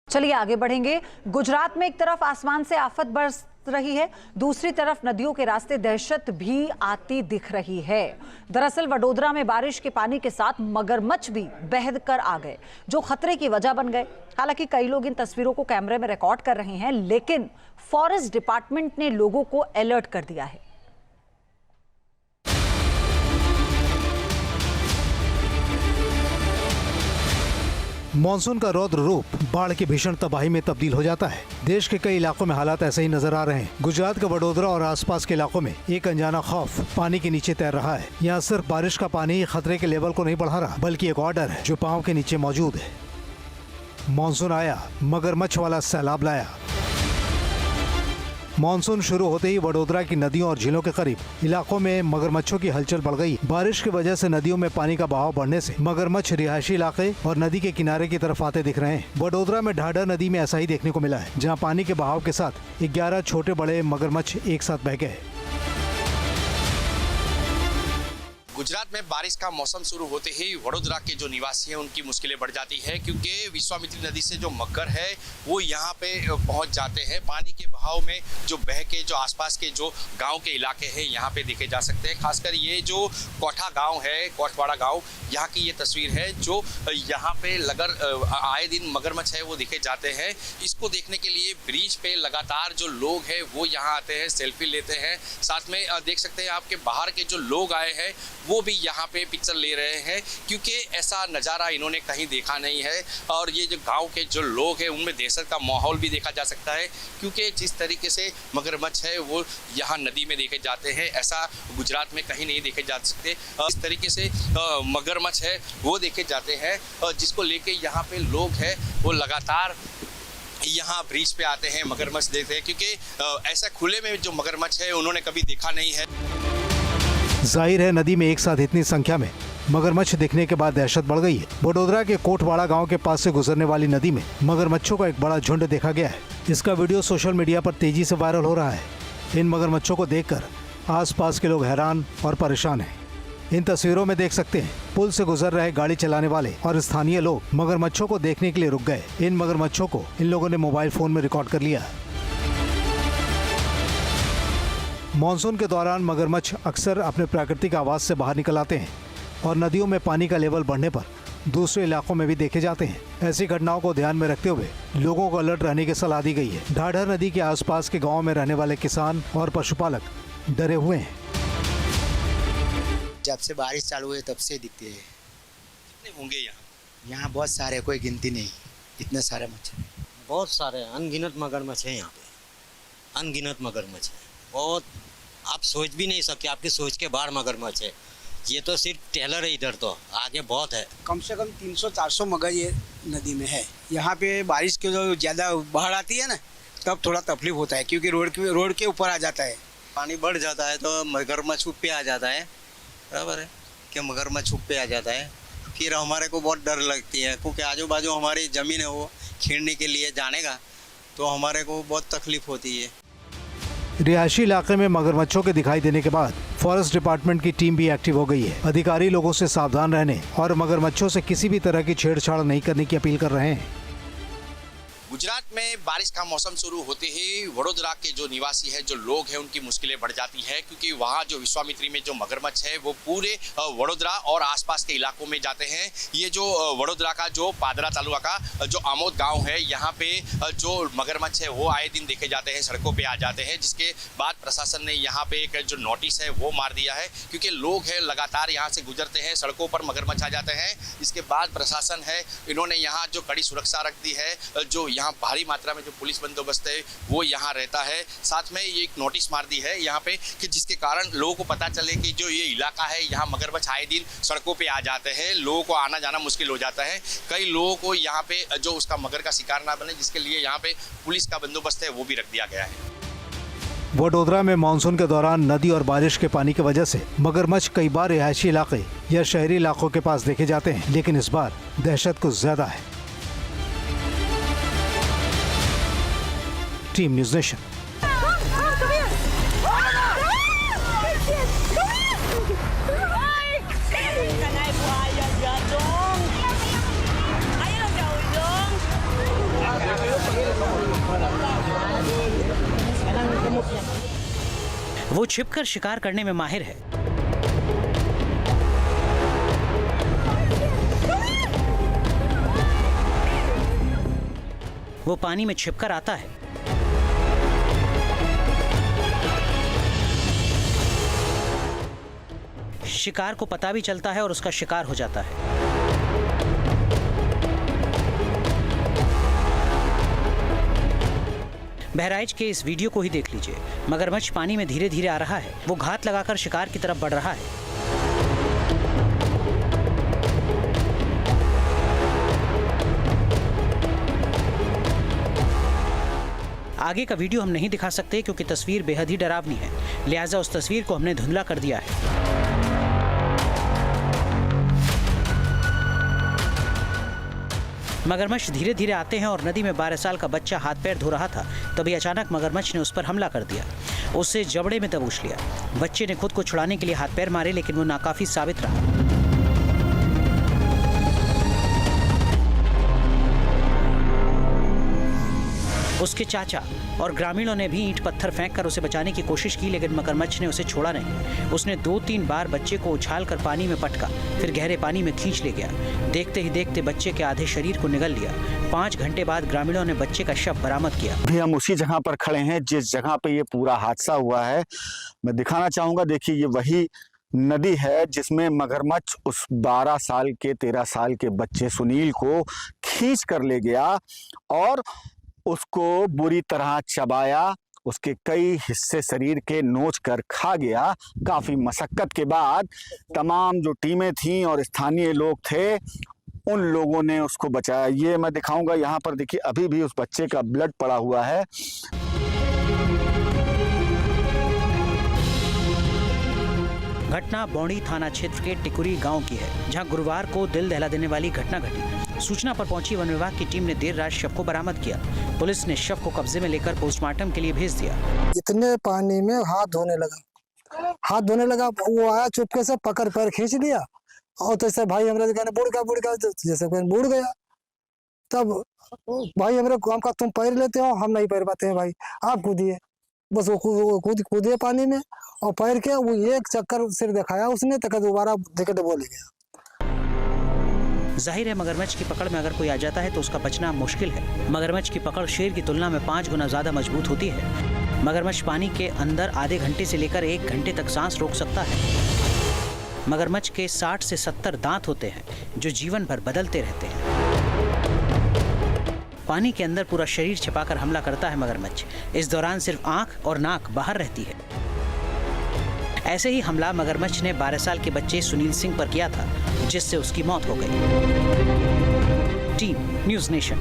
चलिए आगे बढ़ेंगे। गुजरात में एक तरफ आसमान से आफत बरस रही है, दूसरी तरफ नदियों के रास्ते दहशत भी आती दिख रही है। दरअसल वडोदरा में बारिश के पानी के साथ मगरमच्छ भी बह कर आ गए, जो खतरे की वजह बन गए। हालांकि कई लोग इन तस्वीरों को कैमरे में रिकॉर्ड कर रहे हैं, लेकिन फॉरेस्ट डिपार्टमेंट ने लोगों को अलर्ट कर दिया है। मॉनसून का रौद्र रूप बाढ़ की भीषण तबाही में तब्दील हो जाता है। देश के कई इलाकों में हालात ऐसे ही नजर आ रहे हैं। गुजरात के वडोदरा और आसपास के इलाकों में एक अनजाना खौफ पानी के नीचे तैर रहा है। यहाँ सिर्फ बारिश का पानी खतरे के लेवल को नहीं बढ़ा रहा, बल्कि एक और डर है जो पांव के नीचे मौजूद है। मॉनसून आया, मगरमच्छ वाला सैलाब लाया। मॉनसून शुरू होते ही वडोदरा की नदियों और झीलों के करीब इलाकों में मगरमच्छों की हलचल बढ़ गई। बारिश की वजह से नदियों में पानी का बहाव बढ़ने से मगरमच्छ रिहायशी इलाके और नदी के किनारे की तरफ आते दिख रहे हैं। वडोदरा में ढाढर नदी में ऐसा ही देखने को मिला है, जहां पानी के बहाव के साथ 11 छोटे बड़े मगरमच्छ एक साथ बह गए। गुजरात में बारिश का मौसम शुरू होते ही वडोदरा के जो निवासी हैं उनकी मुश्किलें बढ़ जाती है, क्योंकि विश्वामित्री नदी से जो मगर है वो यहाँ पे पहुँच जाते हैं। पानी के बहाव में जो बह के जो आसपास के जो गांव के इलाके हैं यहाँ पे देखे जा सकते हैं। खासकर ये जो कोठा गांव है, कोटवाड़ा गांव, यहाँ की ये तस्वीर है जो यहाँ पे आए दिन मगरमच्छ है वो देखे जाते हैं। इसको देखने के लिए ब्रिज पे लगातार जो लोग हैं वो यहाँ आते हैं, सेल्फी लेते हैं। साथ में देख सकते हैं आपके बाहर के जो लोग आए हैं वो भी यहाँ पे पिक्चर ले रहे हैं, क्योंकि ऐसा नज़ारा इन्होंने कहीं देखा नहीं है। और ये जो गांव के जो लोग हैं उनमें दहशत का माहौल भी देखा जा सकता है, क्योंकि जिस तरीके से मगरमच्छ है वो यहाँ नदी में देखे जाते हैं, ऐसा गुजरात में कहीं नहीं देखे जा सकते। इस तरीके से मगरमच्छ है वो देखे जाते हैं, जिसको लेके यहाँ पे लोग हैं वो लगातार यहाँ ब्रिज पे आते हैं, मगरमच्छ देखते हैं, क्योंकि ऐसा खुले में जो मगरमच्छ है उन्होंने कभी देखा नहीं है। जाहिर है नदी में एक साथ इतनी संख्या में मगरमच्छ दिखने के बाद दहशत बढ़ गई है। वडोदरा के कोटवाड़ा गांव के पास से गुजरने वाली नदी में मगरमच्छों का एक बड़ा झुंड देखा गया है। इसका वीडियो सोशल मीडिया पर तेजी से वायरल हो रहा है। इन मगरमच्छों को देखकर आसपास के लोग हैरान और परेशान हैं। इन तस्वीरों में देख सकते हैं पुल से गुजर रहे गाड़ी चलाने वाले और स्थानीय लोग मगरमच्छों को देखने के लिए रुक गए। इन मगरमच्छों को इन लोगों ने मोबाइल फोन में रिकॉर्ड कर लिया। मॉनसून के दौरान मगरमच्छ अक्सर अपने प्राकृतिक आवास से बाहर निकल आते हैं और नदियों में पानी का लेवल बढ़ने पर दूसरे इलाकों में भी देखे जाते हैं। ऐसी घटनाओं को ध्यान में रखते हुए लोगों को अलर्ट रहने की सलाह दी गई है। ढाढर नदी के आसपास के गांवों में रहने वाले किसान और पशुपालक डरे हुए हैं। जब से बारिश चालू हुई तब से दिखते हैं। कितने होंगे यहाँ बहुत सारे, कोई गिनती नहीं, इतने सारे मच्छर, बहुत सारे अनगिनत मगरमच्छ हैं यहाँ पे, अनगिनत मगरमच्छ है। बहुत आप सोच भी नहीं सकते, आपकी सोच के बाहर मगरमच्छ है। ये तो सिर्फ टेलर है, इधर तो आगे बहुत है। कम से कम 300-400 मगर ये नदी में है। यहाँ पे बारिश के जो ज़्यादा बाढ़ आती है ना, तब थोड़ा तकलीफ होता है, क्योंकि रोड के ऊपर आ जाता है। पानी बढ़ जाता है तो मगरमच्छ ऊपर आ जाता है, बराबर है कि मगरमच्छ ऊपर आ जाता है। फिर हमारे को बहुत डर लगती है, क्योंकि आजू बाजू हमारी ज़मीन है वो खेड़ने के लिए जानेगा तो हमारे को बहुत तकलीफ होती है। रिहायशी इलाके में मगरमच्छों के दिखाई देने के बाद फॉरेस्ट डिपार्टमेंट की टीम भी एक्टिव हो गई है। अधिकारी लोगों से सावधान रहने और मगरमच्छों से किसी भी तरह की छेड़छाड़ नहीं करने की अपील कर रहे हैं। गुजरात में बारिश का मौसम शुरू होते ही वडोदरा के जो निवासी हैं, जो लोग हैं, उनकी मुश्किलें बढ़ जाती है, क्योंकि वहाँ जो विश्वामित्री में जो मगरमच्छ है वो पूरे वडोदरा और आसपास के इलाकों में जाते हैं। ये जो वडोदरा का जो पादरा तालुका का जो आमोद गांव है, यहाँ पे जो मगरमच्छ है वो आए दिन देखे जाते हैं, सड़कों पे आ जाते हैं, जिसके बाद प्रशासन ने यहाँ पे एक जो नोटिस है वो मार दिया है, क्योंकि लोग हैं लगातार यहाँ से गुजरते हैं, सड़कों पर मगरमच्छ आ जाते हैं। इसके बाद प्रशासन है, इन्होंने यहाँ जो कड़ी सुरक्षा रख दी है, जो यहाँ भारी मात्रा में जो पुलिस बंदोबस्त है वो यहाँ रहता है। साथ में ये एक नोटिस मार दी है यहाँ पे कि जिसके कारण लोगों को पता चले कि जो ये इलाका है यहाँ मगरमच्छ आए दिन सड़कों पे आ जाते हैं, लोगों को आना जाना मुश्किल हो जाता है। कई लोगों को यहाँ पे जो उसका मगर का शिकार ना बने, जिसके लिए यहाँ पे पुलिस का बंदोबस्त है वो भी रख दिया गया है। वडोदरा में मानसून के दौरान नदी और बारिश के पानी की वजह से मगरमच्छ कई बार रिहायशी इलाके या शहरी इलाकों के पास देखे जाते हैं, लेकिन इस बार दहशत कुछ ज्यादा है। Team news nation. Ayo dong. वो छिपकर शिकार करने में माहिर है। वो पानी में छिपकर आता है, शिकार को पता भी चलता है और उसका शिकार हो जाता है। बहराइच के इस वीडियो को ही देख लीजिए। मगरमच्छ पानी में धीरे धीरे आ रहा है। वो घात लगाकर शिकार की तरफ बढ़ रहा है। आगे का वीडियो हम नहीं दिखा सकते क्योंकि तस्वीर बेहद ही डरावनी है, लिहाजा उस तस्वीर को हमने धुंधला कर दिया है। मगरमच्छ धीरे धीरे आते हैं और नदी में 12 साल का बच्चा हाथ पैर धो रहा था, तभी अचानक मगरमच्छ ने उस पर हमला कर दिया। उससे जबड़े में दबोच लिया। बच्चे ने खुद को छुड़ाने के लिए हाथ पैर मारे, लेकिन वो नाकाफी साबित रहा। उसके चाचा और ग्रामीणों ने भी ईंट पत्थर फेंककर उसे बचाने की कोशिश की, लेकिन मगरमच्छ ने उसे छोड़ा नहीं। उसने 2-3 बार बच्चे को उछालकर पानी में पटका, फिर गहरे पानी में खींच ले गया। देखते ही देखते बच्चे के आधे शरीर को निगल लिया। 5 घंटे बाद ग्रामीणों ने बच्चे का शव बरामद किया। अभी हम उसी जगह पर खड़े हैं जिस जगह पे ये पूरा हादसा हुआ है। मैं दिखाना चाहूंगा, देखिए ये वही नदी है जिसमें मगरमच्छ उस 12 साल के 13 साल के बच्चे सुनील को खींच कर ले गया और उसको बुरी तरह चबाया, उसके कई हिस्से शरीर के नोच कर खा गया। काफी मशक्कत के बाद तमाम जो टीमें थीं और स्थानीय लोग थे, उन लोगों ने उसको बचाया। ये मैं दिखाऊंगा, यहाँ पर देखिए अभी भी उस बच्चे का ब्लड पड़ा हुआ है। घटना बौड़ी थाना क्षेत्र के टिकुरी गांव की है, जहां गुरुवार को दिल दहला देने वाली घटना घटी। सूचना पर पहुंची वन विभाग की टीम ने देर रात शव को बरामद किया। पुलिस ने शव को कब्जे में लेकर पोस्टमार्टम के लिए भेज दिया। इतने पानी में हाथ धोने लगा, वो आया चुपके से पकड़ पैर खींच लिया और तैसे भाई हमारे कहने बुड़ गया जैसे बुड़ गया। तब भाई हमारे काम का तुम पैर लेते हो, हम नहीं पैर पाते हैं भाई, आप कूदिए। बस वो कूदिए पानी में और पैर के वो एक चक्कर सिर दिखाया उसने, तक दोबारा दिक्कत बोले गया। जाहिर है मगरमच्छ की पकड़ में अगर कोई आ जाता है तो उसका बचना मुश्किल है। मगरमच्छ की पकड़ शेर की तुलना में 5 गुना ज्यादा मजबूत होती है। मगरमच्छ पानी के अंदर आधे घंटे से लेकर 1 घंटे तक सांस रोक सकता है। मगरमच्छ के 60 से 70 दांत होते हैं जो जीवन भर बदलते रहते हैं। पानी के अंदर पूरा शरीर छिपाकर हमला करता है मगरमच्छ। इस दौरान सिर्फ आंख और नाक बाहर रहती है। ऐसे ही हमला मगरमच्छ ने 12 साल के बच्चे सुनील सिंह पर किया था, जिससे उसकी मौत हो गई। Team news nation.